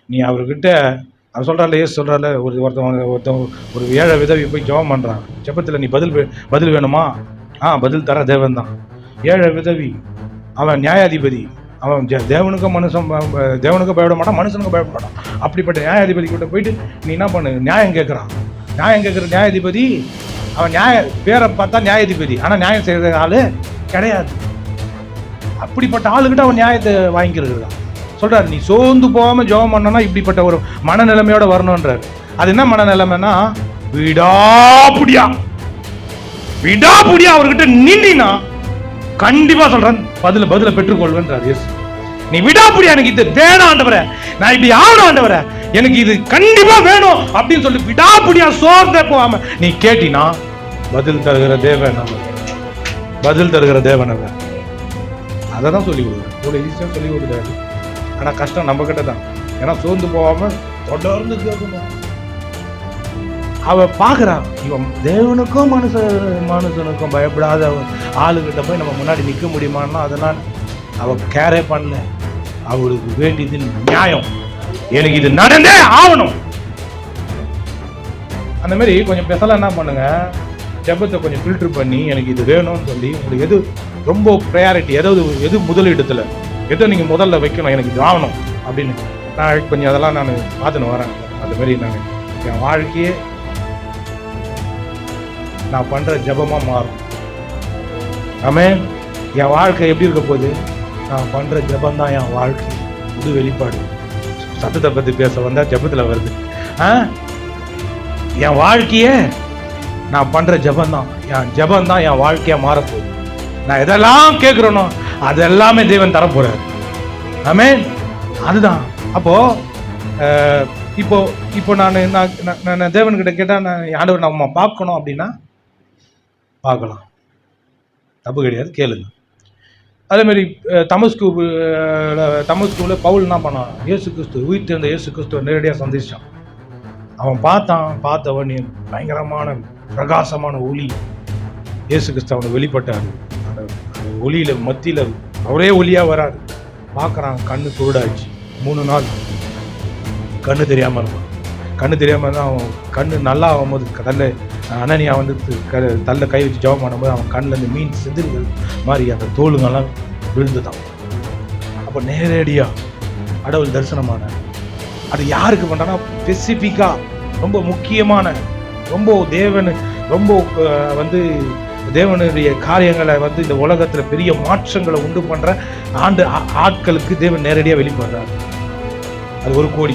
நீ அவர்கிட்ட அவர் சொல்கிறாள், ஏசு சொல்கிறாள், ஒருத்தன் ஒரு ஏழை விதவி போய் ஜெபம் பண்ணுறான். ஜெபத்தில் நீ பதில் வேணுமா? பதில் தர தேவன் தான். ஏழை விதவி, அவன் நியாயாதிபதி, அவன் தேவனுக்கும் தேவனுக்கும் பயப்பட மாட்டான், மனுஷனுக்கும் பயப்பட மாட்டான். அப்படிப்பட்ட நியாயாதிபதி கிட்ட போயிட்டு நீ என்ன பண்ணு, நியாயம் கேட்குறான். நியாயம் கேட்குற நியாயாதிபதி அவன் பேரை பார்த்தா நியாயாதிபதி, ஆனால் நியாயம் செய்கிற ஆள் கிடையாது. அப்படிப்பட்ட ஆளுகிட்ட அவன் நியாயத்தை வாங்கிக்கிறது சொல்கிறார். நீ சோர்ந்து போகாமல் ஜெபம் பண்ணனா இப்படிப்பட்ட ஒரு மனநிலைமையோட வரணுன்றார். அது என்ன மனநிலைமைன்னா, விடாப்புடியா அவர்கிட்ட நின்னா கண்டிப்பா சொல்றேன் பதில பெற்றுக்கொள்வேன்றார் இயேசு. நீ விடாப்புடியா, எனக்கு இது வேணும் ஆண்டவரே, நான் இப்படி ஆகணும் ஆண்டவரே, எனக்கு இது கண்டிப்பா வேணும் அப்படின்னு சொல்லி விடாப்புடியா சோர்ந்தே போகாம நீ கேட்டினா பதில் தருகிற தேவன் அவர். அதை தான் சொல்லி கொடுக்குறேன். இவ்வளோ ஈஸியாக சொல்லி கொடுக்குறாரு. ஆனால் கஷ்டம் நம்ம கிட்ட தான். ஏன்னா சோர்ந்து போகாம தொடர்ந்து கேட்கணும். அவ பார்க்குறான், இவன் தேவனுக்கும் மனுஷனுக்கும் பயப்படாத ஆளுகிட்ட போய் நம்ம முன்னாடி நிற்க முடியுமான்னா அதனால் அவ கேரே பண்ணல. அவளுக்கு வேண்டியது நியாயம், எனக்கு இது நடந்தே ஆகணும். அந்த மாதிரி கொஞ்சம் பெசலாம் என்ன பண்ணுங்க, ஜெபத்தை கொஞ்சம் ஃபில்டர் பண்ணி எனக்கு இது வேணும்னு சொல்லி உங்களுக்கு எது ரொம்ப ப்ரையாரிட்டி, எது முதலிடத்துல எதோ நீங்கள் முதல்ல வைக்கணும், எனக்கு இது ஆகணும் அப்படின்னு நான் கொஞ்சம் அதெல்லாம் நான் பார்த்துன்னு வரேன். அது மாதிரி நான் என் வாழ்க்கையே நான் பண்ணுற ஜெபமாக மாறும். ஆமென். என் வாழ்க்கை எப்படி இருக்க போகுது? நான் பண்ணுற ஜெபந்தான் என் வாழ்க்கை புது வெளிப்பாடு. சத்தத்தை பற்றி பேச வந்தால் ஜெபத்தில் வருது. என் வாழ்க்கையே நான் பண்ணுற ஜெபந்தான், என் ஜெபந்தான் என் வாழ்க்கையாக மாறப்போகுது. நான் எதெல்லாம் கேட்குறேனோ அது எல்லாமே தேவன் தரப்போறாரு. ஆமென். அதுதான். இப்போ நான் தேவன்கிட்ட கேட்டால் நான் ஆண்டவர் நம்ம பார்க்கணும் அப்படின்னா பார்க்கலாம், தப்பு கிடையாது, கேளுங்க. அதேமாரி தமஸ்குவில் பவுல் என்ன பண்ணான், இயேசு கிறிஸ்து உயிர் தெரிந்த இயேசு கிறிஸ்துவ நேரடியாக சந்திச்சான். அவன் பார்த்தவன் பயங்கரமான பிரகாசமான ஒளி இயேசு கிறிஸ்து அவனை வெளிப்பட்டார். அந்த ஒளியில மத்தியில் அவரே ஒளியாக வராரு. பார்க்குறான், கண்ணு குருடாச்சு. 3 நாள் கண்ணு தெரியாமல் இருப்பான். கண்ணு தெரியாமல் தான் அவன் கண்ணு நல்லா ஆகும்போது அனனியா வந்து தள்ள கை வச்சு ஜெபம் பண்ணும்போது அவன் கண்ணில் மீன் செதில்கள் மாதிரி அந்த தோலுங்கெல்லாம் விழுந்துதான். அப்போ நேரடியாக கடவுள் தரிசனமான. அது யாருக்கு பண்ணுறான்னா ஸ்பெசிஃபிக்காக ரொம்ப முக்கியமான, ரொம்ப தேவனுடைய காரியங்களை இந்த உலகத்தில் பெரிய மாற்றங்களை உண்டு பண்ணுற ஆட்களுக்கு தேவன் நேரடியாக வெளிப்படுறார். அது 1 கோடி